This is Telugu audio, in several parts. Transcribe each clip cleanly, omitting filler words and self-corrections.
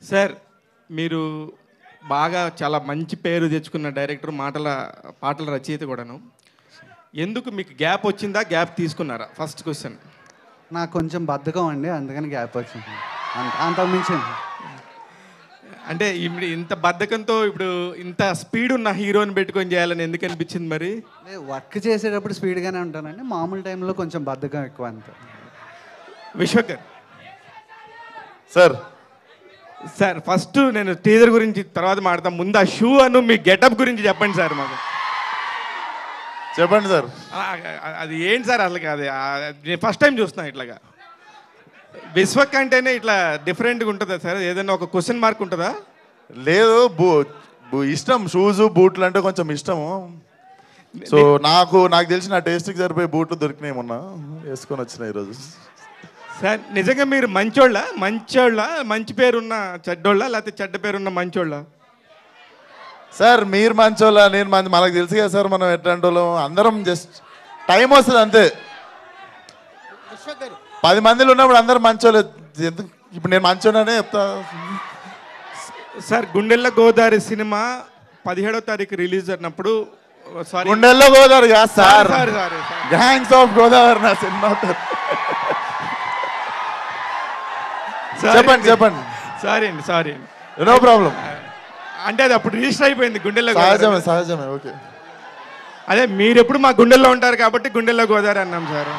సార్ మీరు బాగా చాలా మంచి పేరు తెచ్చుకున్న డైరెక్టర్, పాటల రచయిత కూడాను. ఎందుకు మీకు గ్యాప్ వచ్చిందా, గ్యాప్ తీసుకున్నారా? First question. నాకు కొంచెం బద్ధకం అండి, అందుకని గ్యాప్ వచ్చింది. అంతకుమించి అంటే ఇప్పుడు ఇంత బద్ధకంతో ఇప్పుడు ఇంత స్పీడ్ ఉన్న హీరోని పెట్టుకొని చేయాలని ఎందుకు అనిపించింది మరి? వర్క్ చేసేటప్పుడు స్పీడ్గానే ఉంటానండి, మామూలు టైంలో కొంచెం బద్ధకం ఎక్కువ అంతే. విశ్వకర్ సార్ సార్ ఫస్ట్ నేను టీజర్ గురించి తర్వాత మాట్లాడతాం. ముందు ఆ షూ అను మీ గెటప్ గురించి చెప్పండి సార్ మాకు. చెప్పండి సార్. అది ఏంటి సార్ అసలు? అది నేను ఫస్ట్ టైం చూస్తున్నా ఇట్లాగా. విశ్వక్ అంటేనే ఇట్లా డిఫరెంట్గా ఉంటుందా సార్? ఏదైనా ఒక క్వశ్చన్ మార్క్ ఉంటుందా? లేదు, ఇష్టం, షూస్ బూట్లు అంటే కొంచెం ఇష్టము. సో నాకు తెలిసి నా టేస్ట్కి సరిపోయే బూట్లు దొరికినాయి, మొన్న వేసుకొని వచ్చినాయి ఈరోజు. సార్ నిజంగా మీరు మంచి పేరున్న చెడ్డోళ్ళ, లేకపోతే చెడ్డ పేరున్న మంచోళ్ళ? సార్ మీరు మంచోళ్ళ, నేను మనకు తెలుసు కదా సార్, మనం ఎట్లాంటి వాళ్ళం. అందరం జస్ట్ టైం వస్తుంది అంతే. 10 మందిలో ఉన్నప్పుడు అందరం మంచోళ్ళు. ఎందుకు ఇప్పుడు నేను మంచోళ్ళనే చెప్తా. సార్ గుండెల్ల గోదావరి సినిమా 17వ తారీఖు రిలీజ్ అయినప్పుడు, సారీ గుండెల్లో గోదావరి కాదు sir, sorry gangs of Godavari నా సినిమా. చెప్పండి సారీ అండి. No problem. అంటే అది అప్పుడు రిజిస్టర్ అయిపోయింది గుండెల్లో. సహజమే ఓకే. అదే మీరు ఎప్పుడు మా గుండెల్లో ఉంటారు కాబట్టి గుండెల్లో గోదావరి అన్నాం సార్.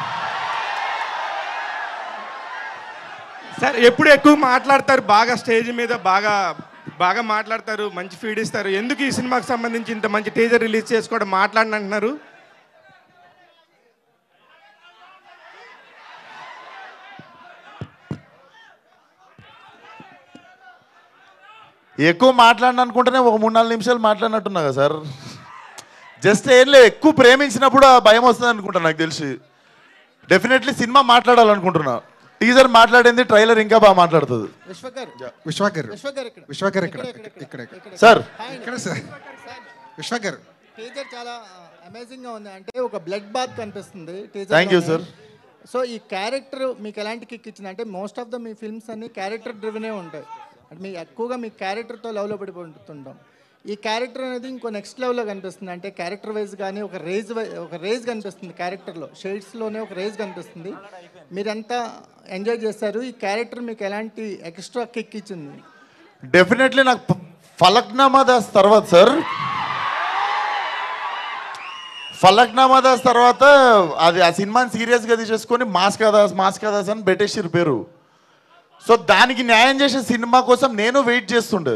సార్ ఎప్పుడు ఎక్కువ మాట్లాడతారు, బాగా స్టేజ్ మీద బాగా మాట్లాడతారు, మంచి ఫీడ్ ఇస్తారు. ఎందుకు ఈ సినిమాకి సంబంధించి ఇంత మంచి టీజర్ రిలీజ్ చేసుకోవడం మాట్లాడని అంటున్నారు? ఎక్కువ మాట్లాడిన అనుకుంటేనే ఒక 3-4 నిమిషాలు మాట్లాడినట్టున్నా కదా సార్. జస్ట్ ఏం లేదు, ఎక్కువ ప్రేమించినప్పుడు ఆ భయం వస్తుంది అనుకుంటా నాకు తెలిసి. డెఫినెట్లీ సినిమా మాట్లాడాలనుకుంటున్నా. టీజర్ మాట్లాడింది, ట్రైలర్ ఇంకా బాగా మాట్లాడుతుంది. విశ్వకర్ సార్ విశ్వకర్ టీజర్ చాలా అమేజింగ్ గా ఉంది. అంటే ఒక బ్లడ్ బాత్ కనిపిస్తుంది teaser. Thank you sir. So ఈ క్యారెక్టర్ మీకు ఎలాంటి కిక్ ఇచ్చింది? అంటే మోస్ట్ ఆఫ్ ద మీ ఫిల్మ్స్ అన్ని క్యారెక్టర్ డ్రివెనే ఉంటాయి. అంటే మీ ఎక్కువగా మీ క్యారెక్టర్తో లవ్లో పడిపోతుంటాం. ఈ క్యారెక్టర్ అనేది ఇంకో నెక్స్ట్ లెవెల్లో కనిపిస్తుంది. అంటే క్యారెక్టర్ వైజ్ కానీ ఒక రేజ్ కనిపిస్తుంది క్యారెక్టర్లో, షేడ్స్లోనే ఒక రేజ్ కనిపిస్తుంది. మీరంతా ఎంజాయ్ చేస్తారు. ఈ క్యారెక్టర్ మీకు ఎలాంటి ఎక్స్ట్రా కిక్ ఇచ్చింది? డెఫినెట్లీ నాకు ఫలక్నామా దాస్ తర్వాత సార్, ఫలక్నామా దాస్ తర్వాత అది ఆ సినిమాని సీరియస్గా తీసేసుకొని మాస్కా దాస్ అని పెట్టేసిరు పేరు. సో దానికి న్యాయం చేసే సినిమా కోసం నేను వెయిట్ చేస్తుండే.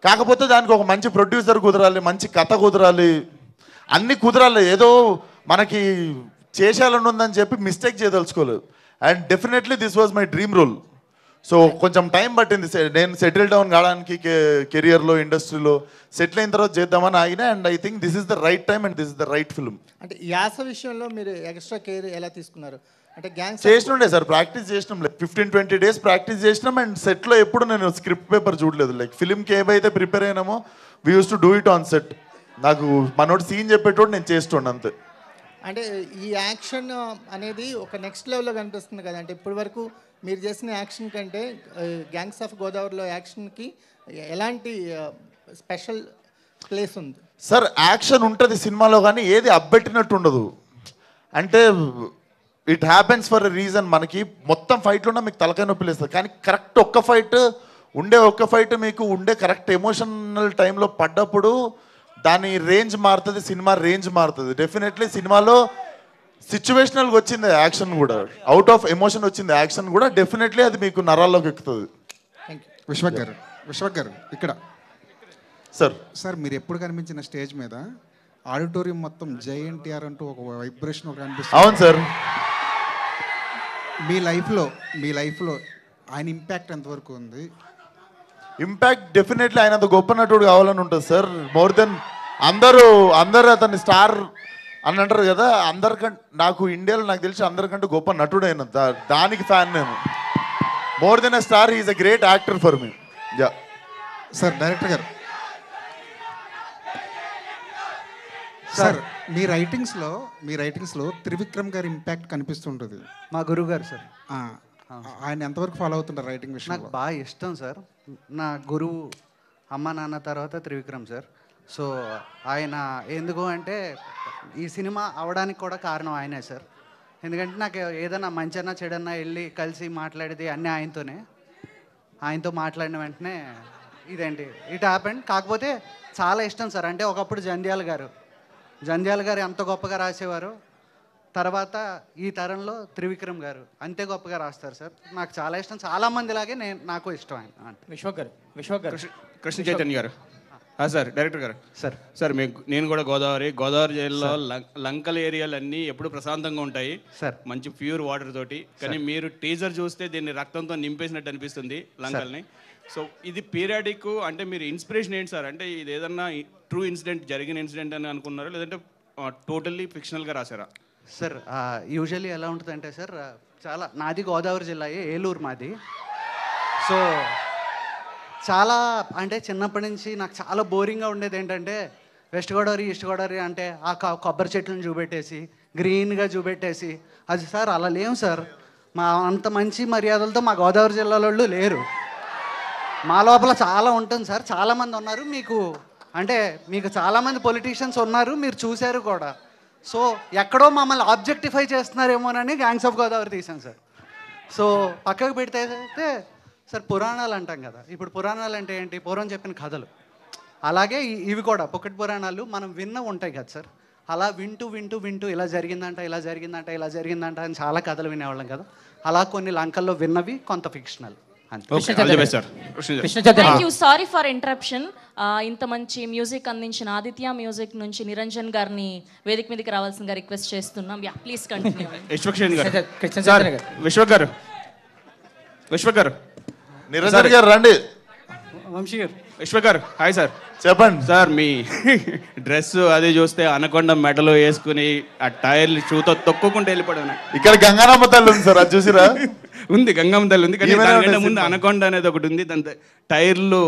కాకపోతే దానికి ఒక మంచి ప్రొడ్యూసర్ కుదరాలి, మంచి కథ కుదరాలి, అన్నీ కుదరాలి. ఏదో మనకి చేసేయాలని ఉందని చెప్పి మిస్టేక్ చేయదలుచుకోలేదు. And definitely this was my dream role. So కొంచెం టైం పట్టింది నేను సెటిల్ డౌన్ కావడానికి, కెరియర్లో ఇండస్ట్రీలో సెటిల్ అయిన తర్వాత చేద్దామని ఆగినా. And I think this is the right time and this is the right film. అంటే యాస విషయంలో మీరు ఎక్స్ట్రా కేర్ ఎలా తీసుకున్నారు? అంటే గ్యాంగ్స్ చేసినుండే సార్, ప్రాక్టీస్ చేసినాం. లైక్ 15-20 డేస్ ప్రాక్టీస్ చేసినాం. అండ్ సెట్లో ఎప్పుడు నేను స్క్రిప్ట్ పేపర్ చూడలేదు. లైక్ ఫిల్మ్కి ఏవైతే ప్రిపేర్ అయినామో we use to do it on set. నాకు మనోడు సీన్ చెప్పేటోడు నేను చేస్తుండే అంతే. అంటే ఈ యాక్షన్ అనేది ఒక నెక్స్ట్ లెవెల్లో కనిపిస్తుంది కదా. అంటే ఇప్పటి వరకు మీరు చేసిన యాక్షన్ కంటే గ్యాంగ్స్ ఆఫ్ గోదావరిలో యాక్షన్కి ఎలాంటి స్పెషల్ ప్లేస్ ఉంది? సార్ యాక్షన్ ఉంటుంది సినిమాలో, కానీ ఏది అబ్బెట్టినట్టు ఉండదు. అంటే it happens for a reason. మనకి మొత్తం ఫైట్లు ఉన్నా మీకు తలకాయ నొప్పి లేస్తుంది, కానీ కరెక్ట్ ఒక్క ఫైట్ మీకు ఉండే కరెక్ట్ ఎమోషనల్ టైంలో పడ్డప్పుడు దాని రేంజ్ మారుతుంది, సినిమా రేంజ్ మారుతుంది. డెఫినెట్లీ సినిమాలో సిచ్యువేషనల్గా వచ్చింది యాక్షన్ కూడా, అవుట్ ఆఫ్ ఎమోషన్ వచ్చింది యాక్షన్ కూడా. డెఫినెట్లీ అది మీకు నరాల్లోకి ఎక్కుతుంది. విశ్వకర్ ఇక్కడ సార్ మీరు ఎప్పుడు కనిపించిన స్టేజ్ మీద ఆడిటోరియం మొత్తం జై ఎన్టీఆర్ అంటూ ఒక వైబ్రేషన్ ఒక కనిపిస్తుంది. అవును సార్. మీ లైఫ్లో ఆయన ఇంపాక్ట్ ఎంతవరకు ఉంది? ఇంపాక్ట్ డెఫినెట్లీ ఆయన అంత గొప్ప నటుడు కావాలని ఉంటుంది సార్. మోర్ దెన్ అందరూ అతన్ని స్టార్ అని అంటారు కదా, అందరికంటే నాకు ఇండియాలో నాకు తెలిసి అందరికంటే గొప్ప నటుడైన దానికి ఫ్యాన్ నేను. More than a star, is a great actor for me. Yeah sir director గారు, సార్ మీ రైటింగ్స్లో త్రివిక్రమ్ గారి ఇంపాక్ట్ కనిపిస్తుంటుంది. మా గురువు గారు సార్. ఆయన ఎంతవరకు ఫాలో అవుతుంటారు రైటింగ్ నాకు విషయంలో? బాగా ఇష్టం సార్. నా గురువు అమ్మ నాన్న తర్వాత త్రివిక్రమ్ సార్. సో ఆయన ఎందుకు అంటే ఈ సినిమా అవడానికి కూడా కారణం ఆయనే సార్. ఎందుకంటే నాకు ఏదైనా మంచన్నా చెడన్నా వెళ్ళి కలిసి మాట్లాడేది అన్నీ ఆయనతోనే. ఆయనతో మాట్లాడిన వెంటనే ఇదేంటి ఇట్ హ్యాపెండ్. కాకపోతే చాలా ఇష్టం సార్. అంటే ఒకప్పుడు జంధ్యాల గారు ఎంత గొప్పగా రాసేవారు, తర్వాత ఈ తరంలో త్రివిక్రమ్ గారు అంతే గొప్పగా రాస్తారు సార్. నాకు చాలా ఇష్టం. చాలామందిలాగే నాకు ఇష్టం ఆయన. విశ్వకర్ కృష్ణ చైతన్య గారు సార్, డైరెక్టర్ గారు సార్ సార్ నేను కూడా గోదావరి జిల్లాలో లంకల ఏరియాలు అన్నీ ఎప్పుడు ప్రశాంతంగా ఉంటాయి సార్. మంచి ప్యూర్ వాటర్ తోటి. కానీ మీరు టీజర్ చూస్తే దీన్ని రక్తంతో నింపేసినట్టు అనిపిస్తుంది లంకల్ని. సో ఇది పీరియాడిక్ అంటే మీరు ఇన్స్పిరేషన్ ఏంటి సార్? అంటే ఇది ఏదన్నా ట్రూ ఇన్సిడెంట్ జరిగిన ఇన్సిడెంట్ అని అనుకున్నారా, లేదంటే టోటల్లీ ఫిక్షనల్గా రాశారా? సార్ యూజువల్లీ ఎలా ఉంటుందంటే సార్, చాలా నాది గోదావరి జిల్లా, ఏలూరు మాది. సో చాలా అంటే చిన్నప్పటి నుంచి నాకు చాలా బోరింగ్గా ఉండేది ఏంటంటే వెస్ట్ గోదావరి ఈస్ట్ గోదావరి అంటే ఆ కొబ్బరి చెట్లను చూపెట్టేసి గ్రీన్గా చూపెట్టేసి అది సార్ అలా లేవు సార్. మా అంత మంచి మర్యాదలతో మా గోదావరి జిల్లాలో వాళ్ళు లేరు. మా లోపల చాలా ఉంటుంది సార్. చాలామంది ఉన్నారు మీకు చాలామంది పొలిటీషియన్స్ ఉన్నారు, మీరు చూశారు కూడా. సో ఎక్కడో మమ్మల్ని ఆబ్జెక్టిఫై చేస్తున్నారేమోనని గ్యాంగ్స్ ఆఫ్ గోదావరి తీసాం సార్. సో పక్కకు పెడితే అయితే సార్ పురాణాలు అంటాం కదా. ఇప్పుడు పురాణాలు అంటే ఏంటి? పూర్వం చెప్పిన కథలు. అలాగే ఇవి కూడా పొక్కటి పురాణాలు మనం ఉంటాయి కదా సార్. అలా వింటూ ఇలా జరిగిందంట అని చాలా కథలు వినేవాళ్ళం కదా. అలా కొన్ని లంకల్లో విన్నవి కొంత fictional. Thank you. Sorry for interruption. ఇంత మంచి మ్యూజిక్ అందించిన ఆదిత్య మ్యూజిక్ నుంచి నిరంజన్ గారిని వేదిక మీదకి రావాల్సిందిగా రిక్వెస్ట్ చేస్తున్నాం. Yeah please continue. విశ్వక్ గారు నిరంజన్ గారు రండి. విశ్వక్ గారు హాయ్ సార్. చెప్పండి సార్, మీ డ్రెస్ అది చూస్తే అనకొండ మెడలో వేసుకుని ఆ టైర్లు షూతో తొక్కుకుంటూ వెళ్ళిపోవడం. ఇక్కడ గంగానమ్మ తల్లి ఉంది సార్, అది చూసిరా? ఉంది, గంగమ్మ తల్లి ఉంది. కానీ దానికంటే ముందు అనకొండ అనేది ఒకటి ఉంది. దాని టైర్లు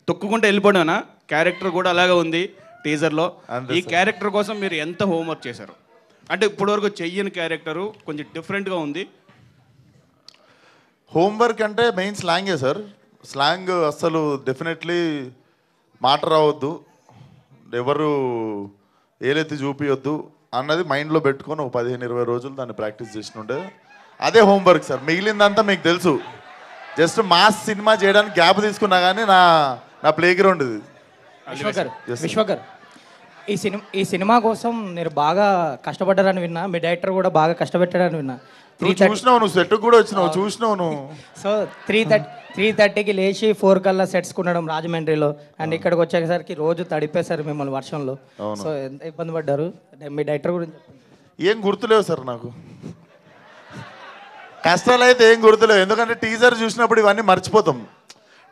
తొక్కుకుంటూ వెళ్ళిపోవడం క్యారెక్టర్ కూడా అలాగే ఉంది టీజర్లో. ఈ క్యారెక్టర్ కోసం మీరు ఎంత హోంవర్క్ చేశారు? అంటే ఇప్పటివరకు చెయ్యని క్యారెక్టరు కొంచెం డిఫరెంట్గా ఉంది. హోంవర్క్ అంటే మెయిన్ స్లాంగే సార్. స్లాంగ్ అస్సలు డెఫినెట్లీ మాట రావద్దు, ఎవరు ఏలెత్తి చూపించొద్దు అన్నది మైండ్లో పెట్టుకొని ఒక 15-20 రోజులు దాన్ని ప్రాక్టీస్ చేసినుండే. అదే హోంవర్క్ సార్. మిగిలిందంతా మీకు తెలుసు. జస్ట్ మాస్ సినిమా చేయడానికి గ్యాప్ తీసుకున్నా కానీ నా ప్లే గ్రౌండ్ ఇది. విశ్వకర్ ఈ సినిమా కోసం మీరు బాగా కష్టపడ్డారని విన్నా, మీ డైరెక్టర్ కూడా బాగా కష్టపెట్టారని విన్నా. చూసినావు, నువ్వు సెట్ కూడా వచ్చినావు, చూసినావు నువ్వు. సో 3:30కి లేచి 4 కల్లా సెట్స్ కొనడం రాజమండ్రిలో, అండ్ ఇక్కడికి వచ్చేసరికి రోజు తడిపేశారు మిమ్మల్ని వర్షంలో. సో ఎంత ఇబ్బంది పడ్డారు? మీ డైరెక్టర్ గురించి ఏం గుర్తులేవు సార్ నాకు. కష్టాలు అయితే ఏం గుర్తులేవు, ఎందుకంటే టీజర్ చూసినప్పుడు ఇవన్నీ మర్చిపోతాం.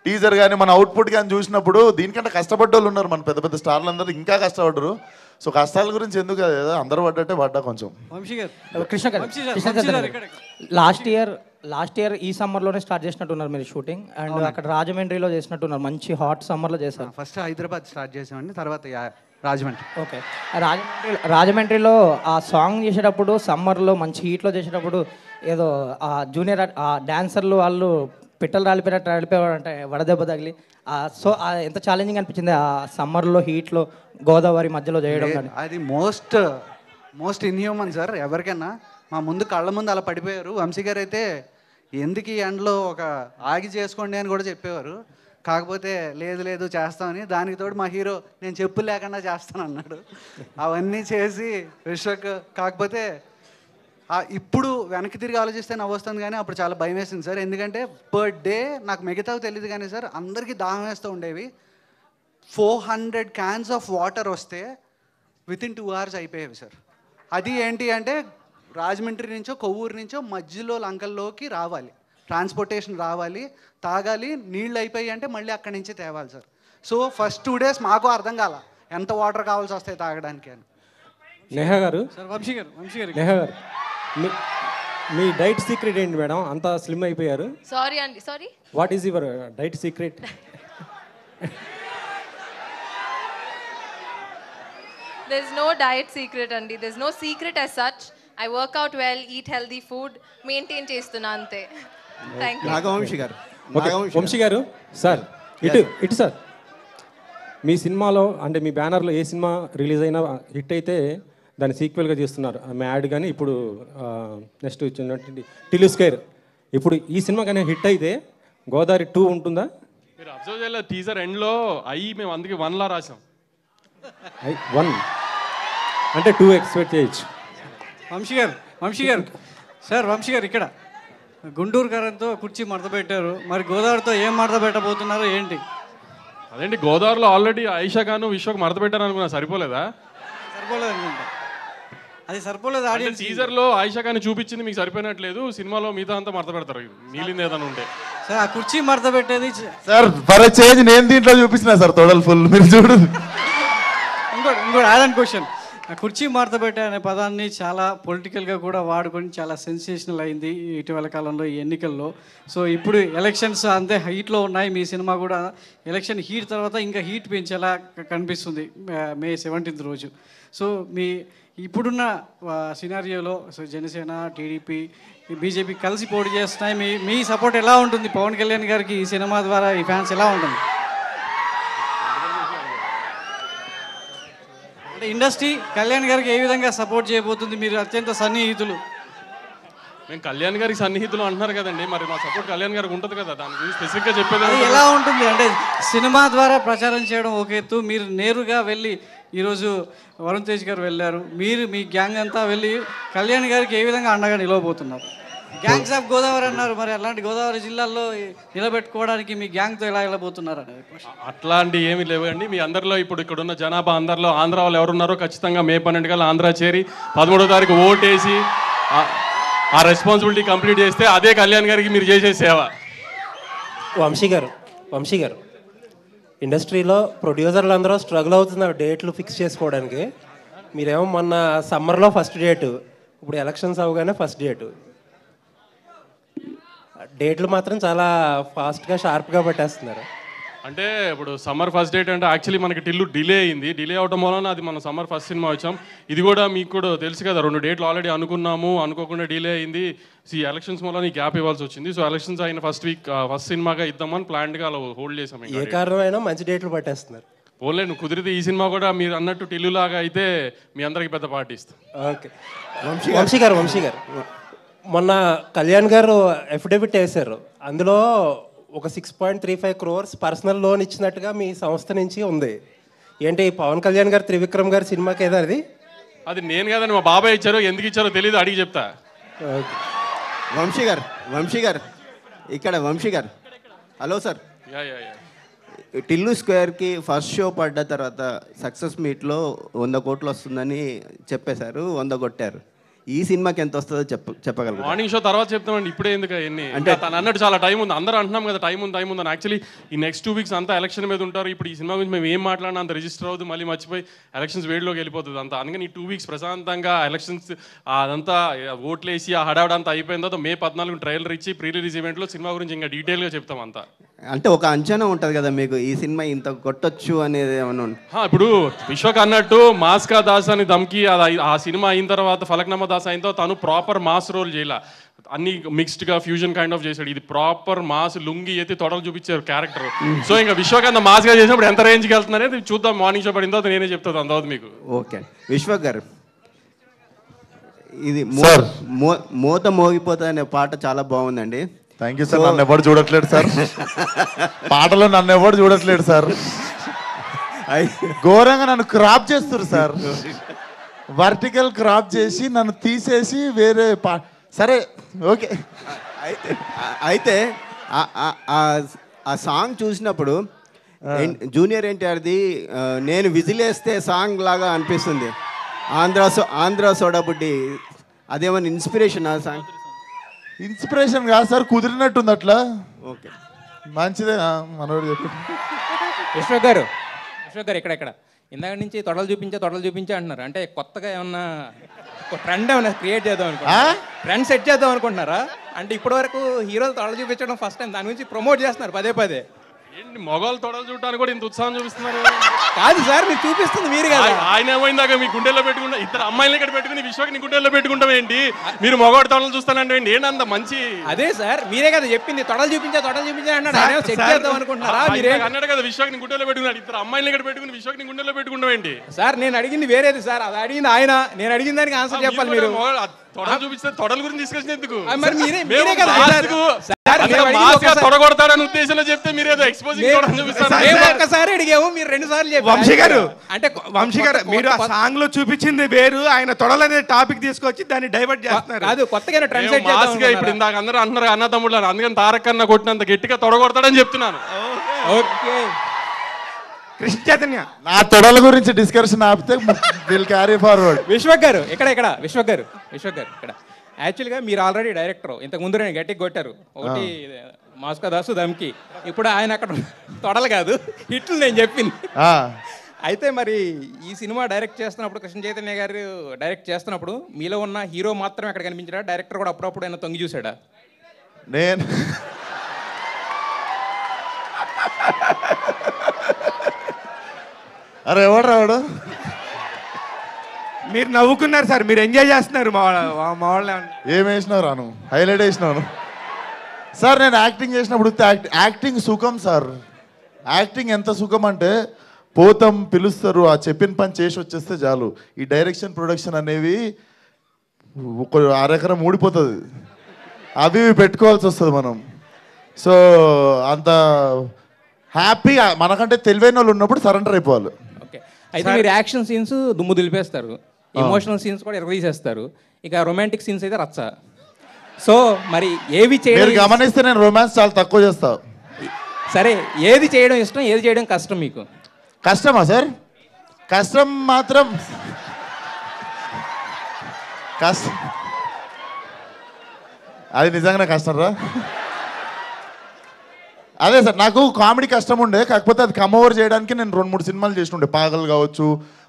టీజర్ కానీ మన అవుట్పుట్ కానీ చూసినప్పుడు దీనికంటే కష్టపడ్డ వాళ్ళు ఉన్నారు. మన పెద్ద పెద్ద స్టార్లు అందరూ ఇంకా కష్టపడ్డరు. సో కష్టాల గురించి ఎందుకు కదా, అందరూ పడ్డట్టే పడ్డా కొంచెం. లాస్ట్ ఇయర్ ఈ సమ్మర్లోనే స్టార్ట్ చేసినట్టున్నారు మీరు షూటింగ్, అండ్ అక్కడ రాజమండ్రిలో చేసినట్టున్నారు. మంచి హాట్ సమ్మర్లో చేశారు. ఫస్ట్ హైదరాబాద్ స్టార్ట్ చేసామండి, తర్వాత రాజమండ్రి. ఓకే, రాజమండ్రిలో ఆ సాంగ్ చేసేటప్పుడు సమ్మర్లో మంచి హీట్లో చేసేటప్పుడు ఏదో ఆ జూనియర్ డాన్సర్లు వాళ్ళు పిట్టలు రాలిపోయారు అంటే వడదెబ్బ తగిలి. సో ఎంత ఛాలెంజింగ్ అనిపించింది ఆ సమ్మర్లో హీట్లో గోదావరి మధ్యలో చేయడం? అది మోస్ట్ ఇన్హ్యూమన్ సార్. ఎవరికైనా మా ముందు కళ్ళ ముందు అలా పడిపోయారు. వంశీ గారు అయితే ఎందుకు ఈ ఎండలో ఒక ఆగి చేసుకోండి అని కూడా చెప్పేవారు. కాకపోతే లేదు చేస్తామని. దానికి తోడు మా హీరో నేను చెప్పులు లేకుండా చేస్తాను అన్నాడు. అవన్నీ చేసి విశ్వక్. కాకపోతే ఇప్పుడు వెనక్కి తిరిగి ఆలోచిస్తే నవ్వొస్తుంది, కానీ అప్పుడు చాలా భయం వేసింది సార్. ఎందుకంటే పర్ డే నాకు మిగతావి తెలియదు కానీ సార్ అందరికీ దాహం వేస్తూ ఉండేవి. 400 క్యాన్స్ ఆఫ్ వాటర్ వస్తే వితిన్ 2 hours అయిపోయేవి సార్. అది ఏంటి అంటే రాజమండ్రి నుంచో కొవ్వూరు నుంచో మధ్యలో లంకల్లోకి రావాలి, ట్రాన్స్పోర్టేషన్ రావాలి, తాగాలి. నీళ్ళు అయిపోయి అంటే మళ్ళీ అక్కడి నుంచి తేవాలి సార్. సో ఫస్ట్ 2 days మాకు అర్థం కాల ఎంత వాటర్ కావాల్సి వస్తాయి తాగడానికి అని. నేహా గారు, నేహా గారు, మీ డైట్ సీక్రెట్ ఏంటి మేడం? అంత స్లిమ్ అయిపోయారు. Sorry what is your diet secret? There's no diet secret అండి. There's no secret as such. I work out well, eat healthy food, maintain చేస్తున్నా అంతే. నాగవంశి గారు. ఓకే వంశీ గారు సార్ ఇటు సార్, మీ సినిమాలో అంటే మీ బ్యానర్లో ఏ సినిమా రిలీజ్ అయినా హిట్ అయితే దాన్ని సీక్వెల్గా చేస్తున్నారు మ్యాడ్ కానీ ఇప్పుడు నెక్స్ట్ వచ్చినటువంటి టిల్లు స్క్వేర్. ఇప్పుడు ఈ సినిమా కానీ హిట్ అయితే గోదావరి 2 ఉంటుందా? మీరు అబ్జర్వ్ చేయాలి, టీజర్ ఎండ్లో మేము అందుకే 1 లా రాసాం. 1 అంటే 2 ఎక్స్పెక్ట్ చేయొచ్చు. వంశీ గారు సార్, వంశీ గారు ఇక్కడ గుంటూరు కారంతో కుర్చీ మడత పెట్టారు, మరి గోదావరితో ఏం మడత పెట్టబోతున్నారు ఏంటి? అదేంటి, గోదావరిలో ఆల్రెడీ ఆయిషా గాను విశ్వకు మడత పెట్టాను అనుకున్నా, సరిపోలేదా? సరిపోలేదు అనుకుంటా, అది సరిపోలేదు. ఆడియన్స్ టీజర్ లో ఆయిషా గాని చూపించింది మీకు సరిపోయినట్లేదు, సినిమాలో మిగతా అంతా మడత పెడతారు, మిగిలింది ఏదైనా ఉంటే. సార్ ఆ కుర్చీ మడత పెట్టేది సార్ ఫర్ చేంజ్ నేను దీంట్లో చూపించిన సార్ తోడల్ ఫుల్, మీరు చూడు. ఇంకోటి యాడ్ క్వశ్చన్, కుర్చీ మడత పెట్టే అనే పదాన్ని చాలా పొలిటికల్గా కూడా వాడుకొని చాలా సెన్సేషనల్ అయింది ఇటీవల కాలంలో ఈ ఎన్నికల్లో. సో ఇప్పుడు ఎలక్షన్స్ అంతే హీట్లో ఉన్నాయి, మీ సినిమా కూడా ఎలక్షన్ హీట్ తర్వాత ఇంకా హీట్ పెంచేలా కనిపిస్తుంది మే 17th రోజు. సో మీ ఇప్పుడున్న సినారియోలో సో జనసేన, టీడీపీ, బీజేపీ కలిసి పోటీ చేస్తున్నాయి, మీ సపోర్ట్ ఎలా ఉంటుంది పవన్ కళ్యాణ్ గారికి ఈ సినిమా ద్వారా, ఈ ఫ్యాన్స్ ఎలా ఉంటుంది? అంటే ఇండస్ట్రీ కళ్యాణ్ గారికి ఏ విధంగా సపోర్ట్ చేయబోతుంది? మీరు అత్యంత సన్నిహితులు. మేము కళ్యాణ్ గారికి సన్నిహితులు అంటున్నారు కదండి, మరి మా సపోర్ట్ కళ్యాణ్ గారికి ఉంటుంది కదా, దాని గురించి స్పెసిఫిక్గా చెప్పేది ఎలా ఉంటుంది అంటే సినిమా ద్వారా ప్రచారం చేయడం ఒక ఎత్తు, మీరు నేరుగా వెళ్ళి ఈరోజు వరుణ్ తేజ్ గారు వెళ్ళారు, మీరు మీ గ్యాంగ్ అంతా వెళ్ళి కళ్యాణ్ గారికి ఏ విధంగా అండగా నిలవబోతున్నారు? గ్యాంగ్స్ ఆఫ్ గోదావరి అన్నారు, మరి అలాంటి గోదావరి జిల్లాల్లో నిలబెట్టుకోవడానికి మీ గ్యాంగ్తో ఎలా వెళ్ళబోతున్నారు అనేది? అట్లాంటి ఏమి లేవండి, మీ అందరిలో ఇప్పుడు ఇక్కడ ఉన్న జనాభా అందరిలో ఆంధ్ర వాళ్ళు ఎవరున్నారో ఖచ్చితంగా మే 12 కల్లా ఆంధ్ర చేరి 13వ తారీఖు ఓటేసి ఆ రెస్పాన్సిబిలిటీ కంప్లీట్ చేస్తే అదే కళ్యాణ్ గారికి మీరు చేసే సేవ. వంశీ గారు ఇండస్ట్రీలో ప్రొడ్యూసర్లు అందరూ స్ట్రగుల్ అవుతున్నారు డేట్లు ఫిక్స్ చేసుకోవడానికి. మీరేమో మొన్న సమ్మర్లో ఫస్ట్ డేటు, ఇప్పుడు ఎలక్షన్స్ అవగానే ఫస్ట్ డేట్లు మాత్రం చాలా ఫాస్ట్గా షార్ప్గా పెట్టేస్తున్నారు. అంటే ఇప్పుడు సమ్మర్ ఫస్ట్ డేట్ అంటే యాక్చువల్లీ మనకి టిల్లు డిలే అయింది, డిలే అవడం వలన అది మనం సమ్మర్ ఫస్ట్ సినిమా వచ్చాం. ఇది కూడా మీకు కూడా తెలుసు కదా, 2 డేట్లు ఆల్రెడీ అనుకున్నాము, అనుకోకుండా డిలే అయింది. ఈ ఎలక్షన్స్ వల్ల ఈ గ్యాప్ ఇవ్వాల్సి వచ్చింది. సో ఎలక్షన్స్ అయిన ఫస్ట్ సినిమాగా ఇద్దామని ప్లాన్డ్గా అలా హోల్డ్ చేసాం. ఏ కారణమైనా మంచి డేట్లు పట్టేస్తున్నారు. ఓన్లే నువ్వు కుదిరితే ఈ సినిమా కూడా మీరు అన్నట్టు టిల్లు లాగా అయితే మీ అందరికి పెద్ద పార్టీ ఇస్తాం. ఓకే వంశీ గారు మొన్న కళ్యాణ్ గారు అఫిడవిట్ వేశారు, అందులో ఒక 6.35 crores పర్సనల్ లోన్ ఇచ్చినట్టుగా మీ సంస్థ నుంచి ఉంది. ఏంటి పవన్ కళ్యాణ్ గారు త్రివిక్రమ్ గారి సినిమాకి ఏదో అది నేను కదండి, మా బాబాయ్ ఇచ్చారో, ఎందుకు ఇచ్చారో తెలియదు, అడిగి చెప్తా. వంశీ గారు ఇక్కడ వంశీ గారు, హలో సార్. యా టిల్లు స్క్వేర్కి ఫస్ట్ షో పడ్డ తర్వాత సక్సెస్ మీట్లో 100 కోట్లు వస్తుందని చెప్పేశారు, 100 కొట్టారు. ఈ సినిమాకి ఎంత వస్తుందో చెప్పగలరు? మార్నింగ్ షో తర్వాత చెప్తామండి, ఇప్పుడే ఎందుకు అవన్నీ, అంటే తను అన్నట్టు చాలా టైం ఉంది, అందరూ అంటున్నాం కదా టైం ఉంది అని. యాక్చువల్లీ ఈ నెక్స్ట్ 2 weeks అంతా ఎలక్షన్ మీద ఉంటారు. ఇప్పుడు ఈ సినిమా గురించి మేము ఏం మాట్లాడినా అంత రిజిస్టర్ అవుతుంది, మళ్ళీ మర్చిపోయి ఎలక్షన్స్ వేడిలోకి వెళ్ళిపోతుంది అంతా. అందుకని ఈ 2 weeks ప్రశాంతంగా ఎలక్షన్స్ అదంతా ఓట్లేసి ఆ హడావడంతా అయిపోయిన తర్వాత మే 14 ట్రైలర్ ఇచ్చి ప్రీ రిలీజ్ ఈవెంట్లో సినిమా గురించి ఇంకా డీటెయిల్గా చెప్తాం అంతా. అంటే ఒక అంచనా ఉంటుంది కదా మీకు, ఈ సినిమా ఇంత కొట్టొచ్చు అనేది ఏమన్నా? ఇప్పుడు విశ్వక్ అన్నట్టు మాస్కా దాస్ అని దమ్కి ఆ సినిమా అయిన తర్వాత ఫలక్నామా దాస్ అయిన తర్వాత తను ప్రాపర్ మాస్ రోల్ చేయాల, అన్ని మిక్స్డ్గా ఫ్యూజన్ కైండ్ ఆఫ్ చేశాడు. ఇది ప్రాపర్ మాస్, లుంగి ఎత్తి తొడలు చూపించారు క్యారెక్టర్. సో ఇంకా విశ్వక్ మాస్గా చేసినప్పుడు ఎంత రేంజ్కి వెళ్తుంది అనేది చూద్దాం, మార్నింగ్ షో పడిన తర్వాత నేనే చెప్తాను అంత మీకు. ఓకే విశ్వక్ గారు, ఇది మోత మోగిపోతా అనే పాట చాలా బాగుందండి. Thank you sir. నన్ను ఎవరు చూడట్లేదు సార్, పాటలో నన్ను ఎవరు చూడట్లేదు సార్, ఘోరంగా నన్ను క్రాప్ చేస్తారు సార్, వర్టికల్ క్రాప్ చేసి నన్ను తీసేసి వేరే సరే ఓకే. అయితే ఆ సాంగ్ చూసినప్పుడు జూనియర్ ఎన్టీఆర్ది నేను విజిలేస్తే సాంగ్ లాగా అనిపిస్తుంది, ఆంధ్ర సోడా బుడ్డి, అదేమన్నా ఇన్స్పిరేషన్ ఆ సాంగ్? ఇన్స్పిరేషన్ కాదు సార్, కుదిరినట్టుంది అట్లా. ఓకే మంచిదే మనోడు చెప్పి. విశ్వక్ గారు ఇక్కడ ఇందాక నుంచి తొడలు చూపించే అంటున్నారు, అంటే కొత్తగా ఏమన్నా ట్రెండ్ ఏమన్నా క్రియేట్ చేద్దాం అనుకుంటున్నారా? ట్రెండ్ సెట్ చేద్దాం అనుకుంటున్నారా? అంటే ఇప్పటి వరకు హీరోలు తొడలు చూపించడం ఫస్ట్ టైం, దాని గురించి ప్రమోట్ చేస్తున్నారు పదే. ఏంటి మొగోళ్ళు తొడలు చూడడానికి కూడా ఇంత ఉత్సాహం చూపిస్తున్నారు? కాదు సార్, మీరు చూపిస్తుంది మీరు కదా. ఆయన ఏమైందాక మీ గుండెల్లో పెట్టుకుంటా, ఇద్దరు అమ్మాయిలు ఇక్కడ పెట్టుకుని విశ్వకి నీ గుండెల్లో పెట్టుకుంటాం ఏంటి? మీరు మొగోడు తొడలు చూస్తానంటే ఏంటి? ఏంటంత మంచి? అదే సార్, మీరే కదా చెప్పింది తొడలు చూపించా అన్నాడు. ఆయన సెట్ చేద్దాం అనుకుంటున్నారా? మీరే అన్నాడు కదా విశ్వకి నీ గుండెల్లో పెట్టుకున్నాడు. ఇద్దరు అమ్మాయిలు ఇక్కడ పెట్టుకుని విశ్వకి నీ గుండెల్లో పెట్టుకుంటాం ఏంటి? సార్, నేను అడిగింది వేరేది సార్. అది అడిగింది ఆయన, నేను అడిగిన దానికి ఆన్సర్ చెప్పాలి మీరు. తొడలు చూపిస్తే తొడల గురించి డిస్కషన్ ఎందుకు? మరి మీరే కదా తొడగొడతాడని ఉద్దేశంలో చెప్తే మీరు ఏదో ఎక్స్పోజింగ్ చూపిస్తారు. ఒక్కసారి అడిగాము, మీరు 2 సార్లు చెప్పారు. వంశీ గారు అంటే వంశీ గారు మీరు ఆ సాంగ్ లో చూపించింది వేరు, ఆయన తొడలనే టాపిక్ తీసుకొచ్చి దాన్ని డైవర్ట్ చేస్తున్నారు. అది కొత్తగా ట్రెండ్ సెట్ చేద్దాం. ఇప్పుడు ఇందాక అందరూ అంటున్నారు అన్న తమ్ముళ్ళు, అందుకని తారక్ అన్న కొట్టినంత గట్టిగా తొడగొడతాడని చెప్తున్నాను. ఓకే కృష్ణ చైతన్య, నా తొడల గురించి డిస్కషన్ ఆపితే విల్ క్యారీ ఫార్వర్డ్. విశ్వక్ గారు ఇక్కడ విశ్వక్ గారు ఇక్కడ యాక్చువల్గా మీరు ఆల్రెడీ డైరెక్టర్. ఇంతకు ముందు నేను గట్టిగా కొట్టారు ఒకటి మాస్కా దాసు దమ్కి. ఇప్పుడు ఆయన అక్కడ తొడలు కాదు హిట్లు నేను చెప్పింది. అయితే మరి ఈ సినిమా డైరెక్ట్ చేస్తున్నప్పుడు, కృష్ణ చైతన్య గారు డైరెక్ట్ చేస్తున్నప్పుడు మీలో ఉన్న హీరో మాత్రమే అక్కడ కనిపించాడా? డైరెక్టర్ కూడా అప్పుడప్పుడు ఆయన తొంగి చూసాడా? నేను అరే ఎవడు రావడు? మీరు నవ్వుకున్నారు సార్, మీరు ఎంజాయ్ చేస్తున్నారు. మా వాళ్ళ ఏం వేసినావు రాను, హైలైట్ వేసినాను సార్. నేను యాక్టింగ్ చేసినప్పుడు యాక్టింగ్ సుఖం సార్. యాక్టింగ్ ఎంత సుఖం అంటే పోతాం, పిలుస్తారు, ఆ చెప్పిన పని చేసి వచ్చేస్తే చాలు. ఈ డైరెక్షన్ ప్రొడక్షన్ అనేవి ఒక అరెకరం ఊడిపోతుంది, అవి పెట్టుకోవాల్సి వస్తుంది మనం. సో అంత హ్యాపీ, మనకంటే తెలివైన వాళ్ళు ఉన్నప్పుడు సరెండర్ అయిపోవాలి. అయితే మీరు యాక్షన్ సీన్స్ దుమ్ము దులిపేస్తారు, ఎమోషనల్ సీన్స్ కూడా ఎరగదీసేస్తారు, ఇక రొమాంటిక్ సీన్స్ అయితే రచ్చ. సో మరి ఏవి చేయడం గమనిస్తే నేను రొమాన్స్ చాలా తక్కువ చేస్తా. సరే, ఏది చేయడం ఇష్టం, ఏది చేయడం కష్టం మీకు? కష్టమా సార్? కష్టం మాత్రం కష్టం, అది నిజంగానే కష్టం రా. అదే సార్, నాకు కామెడీ కష్టం ఉండే, కాకపోతే అది కమ్ ఓవర్ చేయడానికి నేను 2-3 సినిమాలు చేస్తుండే. పాగల్ కావచ్చు,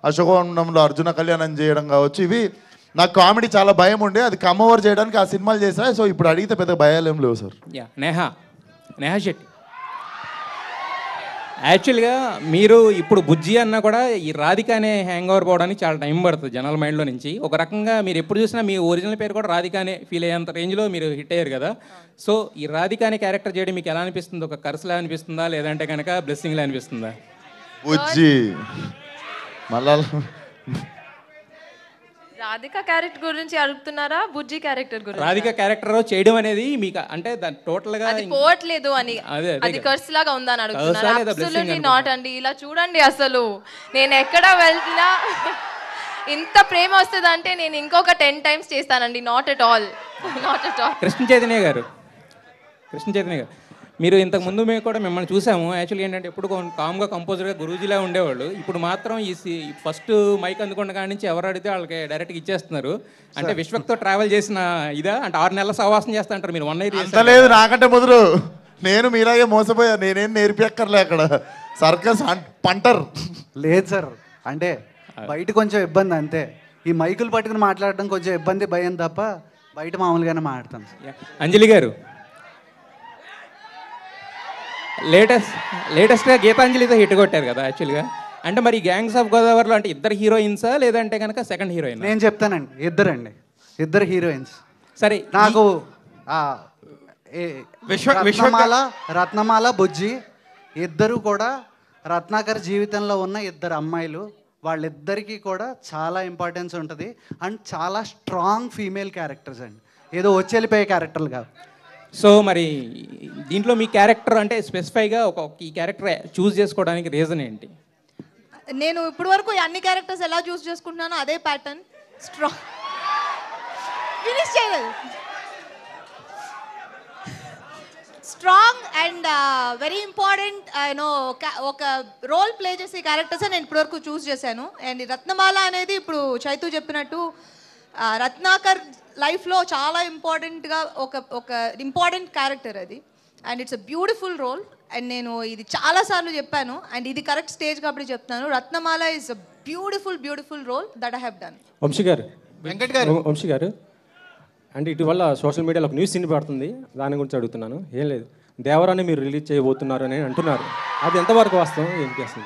అశోకవనంలో అర్జున కళ్యాణం చేయడం కావచ్చు. ఇవి నాకు కామెడీ చాలా భయం ఉండే, అది కమ్ ఓవర్ చేయడానికి ఆ సినిమాలు చేశా. సో ఇప్పుడు అడిగితే పెద్ద భయాలు ఏం లేవు సార్. నేహా శెట్టి, యాక్చువల్గా మీరు ఇప్పుడు బుజ్జి అన్నా కూడా ఈ రాధిక అనే హ్యాంగ్ ఓవర్ పోవడానికి చాలా టైం పడుతుంది జనాల మైండ్లో నుంచి. ఒక రకంగా మీరు ఎప్పుడు చూసినా మీ ఒరిజినల్ పేరు కూడా రాధిక అనే ఫీల్ అయ్యేంత రేంజ్లో మీరు హిట్ అయ్యారు కదా. సో ఈ రాధిక అనే క్యారెక్టర్ చేయడం మీకు ఎలా అనిపిస్తుంది? ఒక కర్సులా అనిపిస్తుందా, లేదంటే కనుక బ్లెస్సింగ్లా అనిపిస్తుందా? బుజ్జి మళ్ళా రాధిక క్యారెక్టర్ గురించి అడుగుతున్నారా, బుజ్జి క్యారెక్టర్ గురించి? రాధిక క్యారెక్టర్ చేయడం అనేది మీకు అంటే దాని టోటల్ గా అది పోవట్లేదు అని, అది కర్స్ లాగా ఉందని అడుగుతున్నారు. అబ్సల్యూట్లీ నాట్ అండి. ఇలా చూడండి, అసలు నేను ఎక్కడ వెళ్తున్నా ఇంత ప్రేమ వస్తుంది అంటే నేను ఇంకొక 10 times చేస్తానండి. Not at all. Krishna Chaitanya గారు మీరు ఇంతకు ముందు మేము కూడా మిమ్మల్ని చూసాము. యాక్చువల్లీ ఏంటంటే ఎప్పుడు కామ్గా కంపోజర్గా గురూజీలా ఉండేవాళ్ళు. ఇప్పుడు మాత్రం ఈ ఫస్ట్ మైక్ అందుకున్న కాడి నుంచి ఎవరు అడిగితే వాళ్ళకి డైరెక్ట్గా ఇచ్చేస్తున్నారు. అంటే విశ్వక్తో ట్రావెల్ చేసిన ఇదా అంటే 6 నెలల సహవాసం చేస్తా అంటారు మీరు. 1 year లేదు, నాకంటే మొదలు నేను మీలాగే మోసపోయా. నేనేం నేర్పియక్కర్లే అక్కడ, సర్కస్ పంటర్ లేదు సార్. అంటే బయట కొంచెం ఇబ్బంది అంతే. ఈ మైకులు పట్టుకుని మాట్లాడడం కొంచెం ఇబ్బంది, భయం తప్ప బయట మామూలుగానే మాట్లాడతాం. అంజలి గారు లేటెస్ట్గా గీతాంజలితో హిట్ కొట్టారు కదా యాక్చువల్గా. అంటే మరి గ్యాంగ్స్ ఆఫ్ గోదావరిలో అంటే ఇద్దరు హీరోయిన్సా లేదంటే కనుక సెకండ్ హీరోయిన్? నేను చెప్తానండి, ఇద్దరు హీరోయిన్స్. సరే, నాకు రత్నమాల బుజ్జి ఇద్దరు కూడా రత్నాకర్ జీవితంలో ఉన్న ఇద్దరు అమ్మాయిలు. వాళ్ళిద్దరికీ కూడా చాలా ఇంపార్టెన్స్ ఉంటుంది అండ్ చాలా స్ట్రాంగ్ ఫీమేల్ క్యారెక్టర్స్ అండి, ఏదో వచ్చి వెళ్ళిపోయే క్యారెక్టర్లు కాదు. సో మరి దీంట్లో మీ క్యారెక్టర్ అంటే స్పెసిఫైగా ఈ క్యారెక్టర్ చూస్ చేసుకోవడానికి రీజన్ ఏంటి? నేను ఇప్పటి వరకు అన్ని క్యారెక్టర్స్ ఎలా చూస్ చేసుకుంటున్నానో అదే ప్యాటర్న్. స్ట్రాంగ్ ఫినిష్ చేయలేదు. స్ట్రాంగ్ అండ్ వెరీ ఇంపార్టెంట్ ఒక రోల్ ప్లే చేసే క్యారెక్టర్స్ నేను ఇప్పటివరకు చూస్ చేశాను. అండ్ రత్నమాల అనేది ఇప్పుడు చైతు చెప్పినట్టు రత్నాకర్ లైఫ్లో చాలా ఇంపార్టెంట్గా ఒక ఇంపార్టెంట్ క్యారెక్టర్ అది. And it's a beautiful role. And నేను ఇది చాలాసార్లు చెప్పాను అండ్ ఇది కరెక్ట్ స్టేజ్ కాబట్టి చెప్తున్నాను. Ratnamala is a beautiful role that I have done. Vamsi గారు అంటే ఇటీవల సోషల్ మీడియాలో ఒక న్యూస్ వినపడుతుంది, దాని గురించి అడుగుతున్నాను. ఏం లేదు, దేవరాన్ని మీరు రిలీజ్ చేయబోతున్నారు అని అంటున్నారు. అది ఎంతవరకు వాస్తవం ఏంటి అసలు?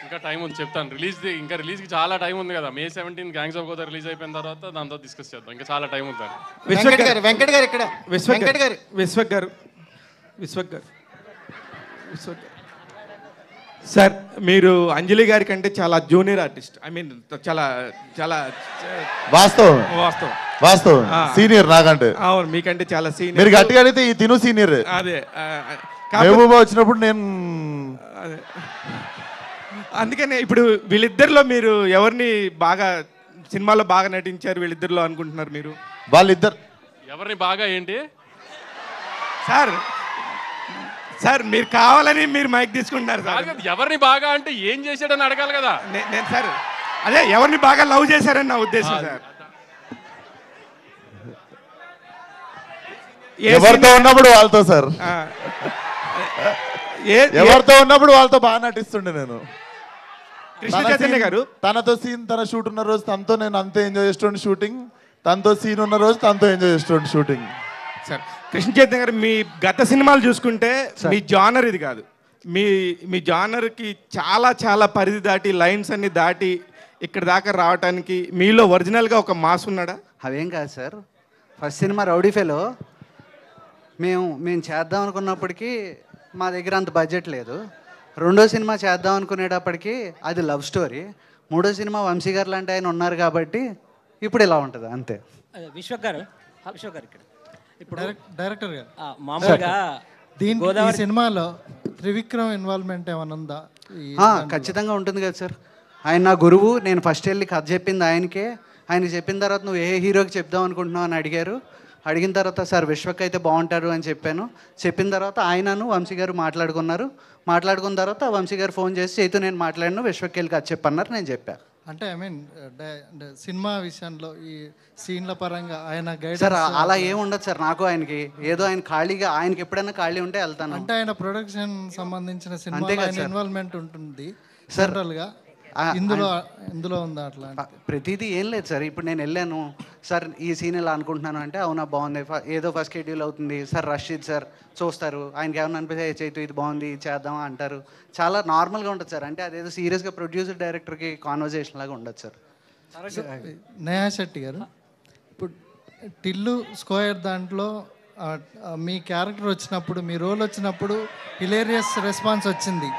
ఇంకా టైం ఉంది, చెప్తాను. ఇంకా రిలీజ్కి చాలా టైం ఉంది కదా. May 17 gangs of Godavari release అయిపోయిన తర్వాత దాంతో డిస్కస్ చేద్దాం. ఇంకా చాలా టైం ఉంది. వెంకట్ గారు ఇక్కడ. విశ్వక్ గారు సార్, మీరు అంజలి గారి కంటే చాలా జూనియర్ ఆర్టిస్ట్. ఐ మీన్ చాలా చాలా వాస్తవం సీనియర్ నాకంటే. అవును, మీకంటే చాలా సీనియర్. మీరు గట్టిగా అడిగితే ఈ తిను సీనియర్. అదే మహబూబా వచ్చినప్పుడు నేను అందుకనే ఇప్పుడు వీళ్ళిద్దరిలో మీరు ఎవరిని బాగా సినిమాలో బాగా నటించారు వీళ్ళిద్దరిలో అనుకుంటున్నారు మీరు? వాళ్ళిద్దరు ఎవరిని బాగా ఏంటి సార్ మీరు కావాలని మీరు మైక్ తీసుకుంటున్నారు సార్. ఎవరిని బాగా అంటే ఏం చేశాడని అడగాలి కదా. నేను సార్ అదే ఎవరిని బాగా లవ్ చేశారని నా ఉద్దేశం సార్. ఎవరితో ఉన్నప్పుడు వాళ్ళతో సార్, ఎవరితో ఉన్నప్పుడు వాళ్ళతో బాగా నటిస్తుండే నేను. కృష్ణ చైతన్య గారు తనతో సీన్, తన షూట్ ఉన్న రోజు తనతో నేను అంతే ఎంజాయ్ చేస్తుండే షూటింగ్, తనతో సీన్ ఉన్న రోజు తనతో ఎంజాయ్ చేస్తుండే షూటింగ్. సార్ కృష్ణ చైతన్య గారు, మీ గత సినిమాలు చూసుకుంటే మీ జానర్ ఇది కాదు. మీ జానర్కి చాలా చాలా పరిధి దాటి లైన్స్ అన్ని దాటి ఇక్కడ దాకా రావడానికి మీలో ఒరిజినల్గా ఒక మాస్ ఉన్నాడా? అవేం కాదు sir. First cinema rowdy fellow మేము చేద్దాం అనుకున్నప్పటికీ మా దగ్గర అంత బడ్జెట్ లేదు. రెండో సినిమా చేద్దాం అనుకునేటప్పటికి అది లవ్ స్టోరీ. మూడో సినిమా వంశీ గారు లాంటి ఆయన ఉన్నారు కాబట్టి ఇప్పుడు ఇలా ఉంటుంది అంతే. విశ్వక్ గారు ఇక్కడ ఇప్పుడు డైరెక్టర్ గారు మామూలుగా ఈ సినిమాలో త్రివిక్రమ్ ఇన్వాల్వ్మెంట్ ఏమైనా ఉందా? ఖచ్చితంగా ఉంటుంది కదా సార్. ఆయన నా గురువు. నేను ఫస్ట్ వెళ్ళి కథ చెప్పింది ఆయనకే. ఆయన చెప్పిన తర్వాత నువ్వు ఏ హీరోకి చెప్దాం అనుకుంటున్నావు అని అడిగారు. అడిగిన తర్వాత సార్ విశ్వక్ అయితే బాగుంటారు అని చెప్పాను. చెప్పిన తర్వాత ఆయనను వంశీ గారు మాట్లాడుకున్న తర్వాత వంశీ గారు ఫోన్ చేసి చైతు నేను మాట్లాడిను, విశ్వక్ వెళ్ళి కథ చెప్పన్నారు, నేను చెప్పాను. అంటే ఐ మీన్ సినిమా విషయంలో ఈ సీన్ల పరంగా ఆయన గైడ్ సార్ అలా ఏమి ఉండదు సార్. నాకు ఆయనకి ఏదో ఆయన ఖాళీగా, ఆయనకి ఎప్పుడైనా ఖాళీ ఉంటే వెళ్తాను. అంటే ఆయన ప్రొడక్షన్ సంబంధించిన సినిమా ఇన్వాల్వ్మెంట్ ఉంటుంది సెంట్రల్గా. ఇందులో ఉందా అట్లా? ప్రతిదీ ఏం లేదు సార్. ఇప్పుడు నేను వెళ్ళాను సార్, ఈ సీన్ ఇలా అనుకుంటున్నాను అంటే అవునా బాగుంది, ఏదో ఫస్ట్ షెడ్యూల్ అవుతుంది సార్, రష్ ఇది సార్ చూస్తారు. ఆయనకి ఏమన్నా అనిపిస్తే చైతు ఇది బాగుంది చేద్దామా అంటారు. చాలా నార్మల్గా ఉంటుంది సార్. అంటే అదేదో సీరియస్గా ప్రొడ్యూసర్ డైరెక్టర్కి కాన్వర్జేషన్ లాగా ఉండదు సార్. నేహా శెట్టి గారు, ఇప్పుడు టిల్లు స్క్వేర్ దాంట్లో మీ క్యారెక్టర్ వచ్చినప్పుడు, మీ రోల్ వచ్చినప్పుడు హిలేరియస్ రెస్పాన్స్ వచ్చింది.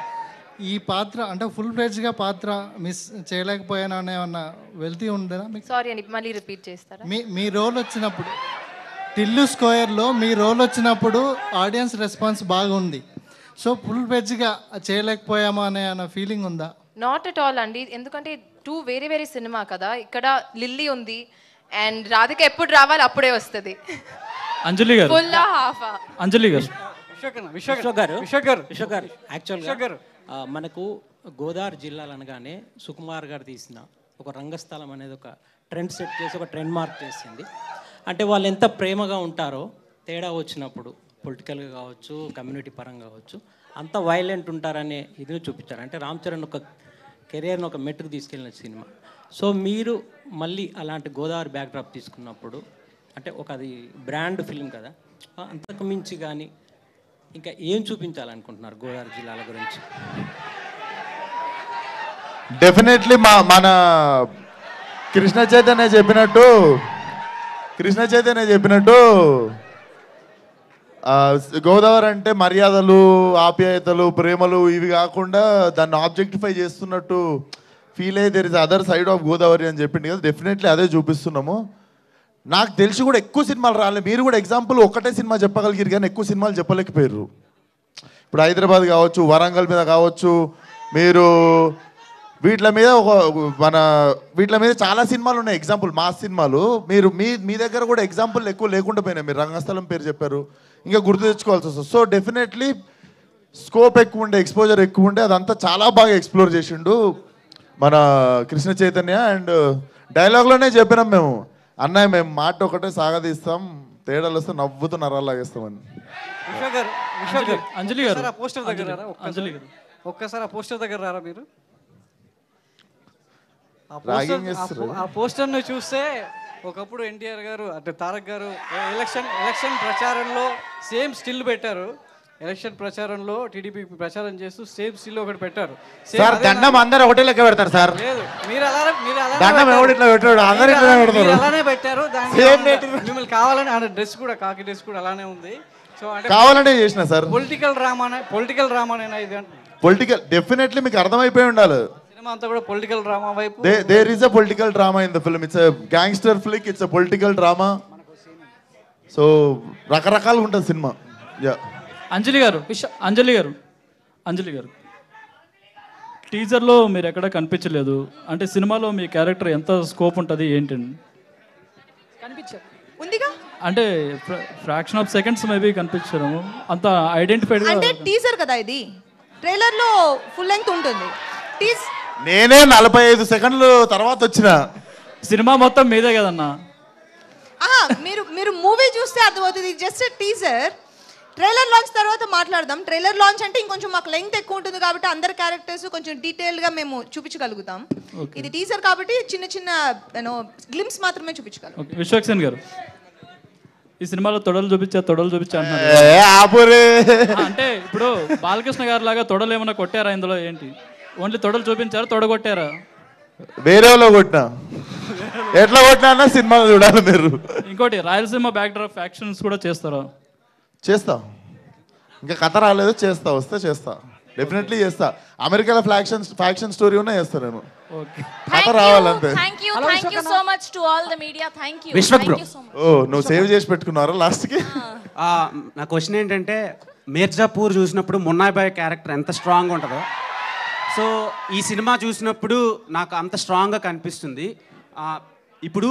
ఈ పాత్ర అంటే ఫుల్ ఫ్లెడ్జ్గా పాత్ర మిస్ చేయలేకపోయాను అనే ఏమన్నా వెళ్తీ ఉందా మీకు? సారీ అని మళ్ళీ రిపీట్ చేస్తారా? మీ రోల్ వచ్చినప్పుడు టిల్లు స్క్వేర్లో మీ రోల్ వచ్చినప్పుడు ఆడియన్స్ రెస్పాన్స్ బాగుంది. సో ఫుల్ ఫ్లెడ్జ్గా చేయలేకపోయామా అనే ఫీలింగ్ ఉందా? నాట్ అట్ ఆల్ అండి. ఎందుకంటే టూ వేరే సినిమా కదా. ఇక్కడ లిల్లీ ఉంది అండ్ రాధిక ఎప్పుడు రావాలి అప్పుడే వస్తుంది. అంజలి గారు, ఫుల్ హాఫ్ అంజలి గారు, విశ్వక్ గారు యాక్చువల్గా మనకు గోదావరి జిల్లాలు అనగానే సుకుమార్ గారు తీసిన ఒక రంగస్థలం అనేది ఒక ట్రెండ్ సెట్ చేసి ఒక ట్రెండ్ మార్క్ చేసింది. అంటే వాళ్ళు ఎంత ప్రేమగా ఉంటారో తేడా వచ్చినప్పుడు పొలిటికల్గా కావచ్చు, కమ్యూనిటీ పరంగా కావచ్చు, అంత వైలెంట్ ఉంటారనే ఇది చూపించారు. అంటే రామ్ చరణ్ ఒక కెరియర్ని ఒక మెట్టుకు తీసుకెళ్ళిన సినిమా. సో మీరు మళ్ళీ అలాంటి గోదావరి బ్యాక్డ్రాప్ తీసుకున్నప్పుడు అంటే ఒక అది బ్రాండ్ ఫిల్మ్ కదా, అంతకు మించి కానీ ఇంకా ఏం చూపించాలనుకుంటున్నారు గోదావరి జిల్లాల గురించి? డెఫినెట్లీ మన కృష్ణ చైతన్య చెప్పినట్టు గోదావరి అంటే మర్యాదలు, ఆప్యాయతలు, ప్రేమలు ఇవి కాకుండా దాన్ని ఆబ్జెక్టిఫై చేస్తున్నట్టు ఫీల్ అయ్యి there is other side of Godavari అని చెప్పింది కదా. డెఫినెట్లీ అదే చూపిస్తున్నాము. నాకు తెలిసి కూడా ఎక్కువ సినిమాలు రాలేదు. మీరు కూడా ఎగ్జాంపుల్ ఒకటే సినిమా చెప్పగలిగారు కానీ ఎక్కువ సినిమాలు చెప్పలేకపోయారు. ఇప్పుడు హైదరాబాద్ కావచ్చు, వరంగల్ మీద కావచ్చు, మీరు వీటి మీద చాలా సినిమాలు ఉన్నాయి ఎగ్జాంపుల్, మాస్ సినిమాలు. మీరు మీ దగ్గర కూడా ఎగ్జాంపుల్ ఎక్కువ లేకుండా పోయినాయి. మీరు రంగస్థలం పేరు చెప్పారు, ఇంకా గుర్తు తెచ్చుకోవాల్సి వస్తుంది. సో డెఫినెట్లీ స్కోప్ ఎక్కువ ఉండే, ఎక్స్పోజర్ ఎక్కువ ఉండే, అదంతా చాలా బాగా ఎక్స్ప్లోర్ చేసిండు మన కృష్ణ చైతన్య. అండ్ డైలాగ్లోనే చెప్పినాం మేము, అన్నయ్య మేము మాట ఒకటే సాగదీస్తాం, తేడాలు వస్తే నవ్వుతూ నరాలాగేస్తామని. అంజలి గారు పోస్టర్ దగ్గర ఒక్కసారి ఆ పోస్టర్ దగ్గర రారా మీరు? ఆ పోస్టర్ను చూస్తే ఒకప్పుడు ఎన్టీఆర్ గారు అంటే తారక్ గారు ఎలక్షన్ ప్రచారంలో సేమ్ స్టిల్ పెట్టారు. ఎలక్షన్ ప్రచారంలో టీడీపీ ప్రచారం చేస్తూ సేమ్ సీలో ఒకటి పెట్టారు. Same సార్ అదే దండం అందరు ఒకటే లెక్క పెడతారు సార్. లేదు, మీరు అలానే దండం ఎవడు ఇట్లా పెట్టాడు, అందరు ఇట్లా పెడతారు. అలానే పెట్టారు. Same మిమ్మల్ని కావాలని ఆ డ్రెస్ కూడా, కాకి డ్రెస్ కూడా అలానే ఉంది. సో అంటే కావాలంటే చేసిన సార్. పొలిటికల్ డ్రామానేనా ఇది అంటే? పొలిటికల్ డెఫినెట్లీ మీకు అర్థమైపోయి ఉండాలి. సినిమా అంతా కూడా పొలిటికల్ డ్రామా వైపు. There is a political drama in the film. It's a gangster flick, it's a political drama. So రకరకాలుగా ఉంటుంది సినిమా. యా అంజలి గారు టీజర్లో మీరు ఎక్కడ కనిపించలేదు అంటే సినిమాలో మీ క్యారెక్టర్ ఎంత స్కోప్ ఉంటుంది ఏంటండి? ఉందిగా అంటే ఫ్రాక్షన్ ఆఫ్ సెకండ్స్ మేబీ కనిపించడం అంత ఐడెంటిఫైడ్ అంటే టీజర్ కదా ఇది, ట్రైలర్ లో ఫుల్ లెంగ్త్ ఉంటుంది. నేనే 45 సెకండ్లు తర్వాత వచ్చిన సినిమా మొత్తం మీదే కదన్నా. మీరు మూవీ చూస్తే అర్థమవుతుంది. జస్ట్ టీజర్, ట్రైలర్ లాంచ్ తర్వాత మాట్లాడదాం. ట్రైలర్ లాంచ్ అంటే ఇంకొంచెం మాకు లెంగ్త్ ఎక్కువ ఉంటుంది కాబట్టి అందరు క్యారెక్టర్స్ కొంచెం డీటెయిల్ గా మేము చూపించగలుగుతాం. ఇది టీజర్ కాబట్టి చిన్న చిన్న గ్లిమ్స్ మాత్రమే చూపించగలం. విశ్వక్సేన్ గారు ఈ సినిమాలో తొడలు చూపించా అంటున్నారు. అంటే ఇప్పుడు బాలకృష్ణ గారు లాగా తొడలు ఏమైనా కొట్టారా ఇందులో? ఏంటి ఓన్లీ తొడలు చూపించారా, తొడగొట్టారా? వేరే కొట్టినా ఎట్లా కొట్టినా అన్న సినిమా చూడాలి మీరు. ఇంకోటి రాయలసీమ బ్యాక్ డ్రాప్ యాక్షన్స్ కూడా చేస్తారా? చేస్తా, ఇంకా కథ రాలేదు, చేస్తా, వస్తే చేస్తా, డెఫినెట్లీ చేస్తా. అమెరికాలో ఫ్యాక్షన్ స్టోరీ ఉన్నా చేస్తా నేను. కథ రావాలంతే. నువ్వు సేవ్ చేసి పెట్టుకున్నారా లాస్ట్కి? నా క్వశ్చన్ ఏంటంటే మీర్జాపూర్ చూసినప్పుడు మున్నాబాయ్ క్యారెక్టర్ ఎంత స్ట్రాంగ్ ఉంటుందో, సో ఈ సినిమా చూసినప్పుడు నాకు అంత స్ట్రాంగ్గా కనిపిస్తుంది. ఇప్పుడు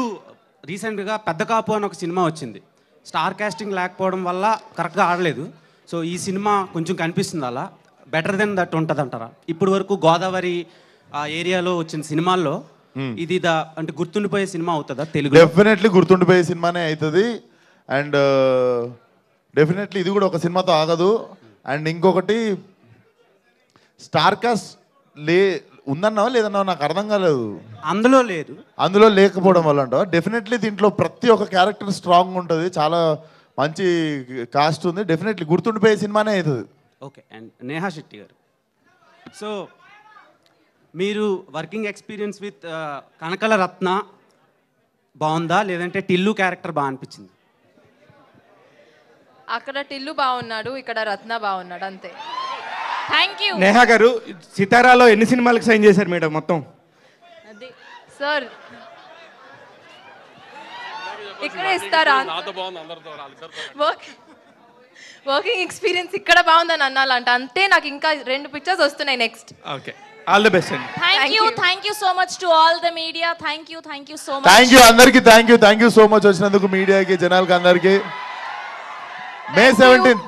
రీసెంట్గా పెద్ద కాపు అని ఒక సినిమా వచ్చింది. స్టార్ కాస్టింగ్ లేకపోవడం వల్ల కరెక్ట్గా ఆడలేదు. సో ఈ సినిమా కొంచెం కనిపిస్తుంది అలా బెటర్ దెన్ దట్ ఉంటుంది అంటారా? ఇప్పుడు వరకు గోదావరి ఆ ఏరియాలో వచ్చిన సినిమాల్లో ఇది అంటే గుర్తుండిపోయే సినిమా అవుతుందా తెలుగు? డెఫినెట్లీ గుర్తుండిపోయే సినిమానే అవుతుంది. అండ్ డెఫినెట్లీ ఇది కూడా ఒక సినిమాతో ఆగదు. అండ్ ఇంకొకటి స్టార్ కాస్ట్ ఉందన్నావా లేదన్నావా నాకు అర్థం కాలేదు. అందులో లేదు, అందులో లేకపోవడం వల్ల అంటావా? డెఫినెట్లీ దీంట్లో ప్రతి ఒక్క క్యారెక్టర్ స్ట్రాంగ్ ఉంటుంది, చాలా మంచి కాస్ట్ ఉంది. డెఫినెట్లీ గుర్తుండిపోయే సినిమానే అవుతుంది. ఓకే. అండ్ నేహా శెట్టి గారు, సో మీరు వర్కింగ్ ఎక్స్పీరియన్స్ విత్ కనకల రత్న బాగుందా లేదంటే టిల్లు క్యారెక్టర్ బాగా అనిపించింది? అక్కడ టిల్లు బాగున్నాడు, ఇక్కడ రత్న బాగున్నాడు, అంతే. Thank you. నేహా గారు సితారాలో ఎన్ని సినిమాలకు సైన్ చేశారు మేడం మొత్తం? సార్ ఇక్కడ ఇస్తారా? వర్కింగ్ ఎక్స్పీరియన్స్ ఇక్కడ బాగుందని అన్నాలంట, అంతే. నాకు ఇంకా 2 పిక్చర్స్ వస్తున్నాయి next. Okay, all the best అండి. Thank you so much to all the media. Thank you so much. అందరికీ థ్యాంక్ యూ సో మచ్ వచ్చినందుకు, మీడియాకి, జనాలకి అందరికీ. May 17th